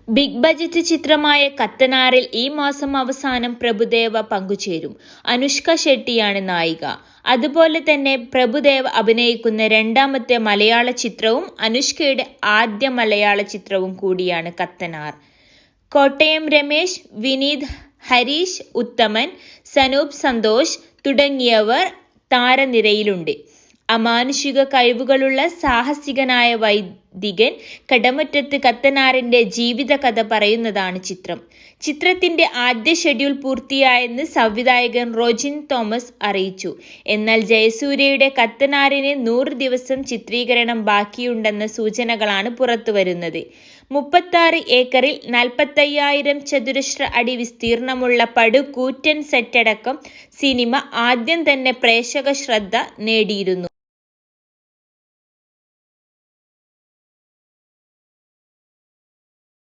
Big budget ചിത്രമായ കത്തനാറിൽ ഈ മാസം അവസാനം പ്രഭുദേവ പങ്കുചേരും. അനുഷ്ക ഷെട്ടിയാണ് നായിക. അതുപോലെ തന്നെ പ്രഭുദേവ അഭിനയിക്കുന്ന രണ്ടാമത്തെ മലയാള ചിത്രവും അനുഷ്കയുടെ ആദ്യ മലയാള ചിത്രവും കൂടിയാണ് കത്തനാർ. കോട്ടയം രമേശ്, വിനീത്, ഹരീഷ് ഉത്തമൻ, സനൂപ് സന്തോഷ് തുടങ്ങിയവർ താരനിരയിലുണ്ട്. അമാനുഷിക കഴിവുകളുള്ള സാഹസികനായ വൈദികൻ കടമറ്റത്ത് കത്തനാറിന്റെ ജീവിതകഥ പറയുന്നതാണ് ചിത്രം. ചിത്രത്തിന്റെ ആദ്യ ഷെഡ്യൂൾ പൂർത്തിയായെന്ന് സംവിധായകൻ റോജിൻ തോമസ് അറിയിച്ചു. എന്നാൽ ജയസൂര്യയുടെ കത്തനാറിന് 100 ദിവസം ചിത്രീകരണം ബാക്കിയുണ്ടെന്ന സൂചനകളാണ് പുറത്തുവരുന്നത്. 36 ഏക്കറിൽ 45,000 ചതുരശ്ര അടി വിസ്തീർണമുള്ള പടുകൂറ്റൻ സെറ്റടക്കം സിനിമ ആദ്യം തന്നെ പ്രേക്ഷക ശ്രദ്ധ നേടിയിരുന്നു.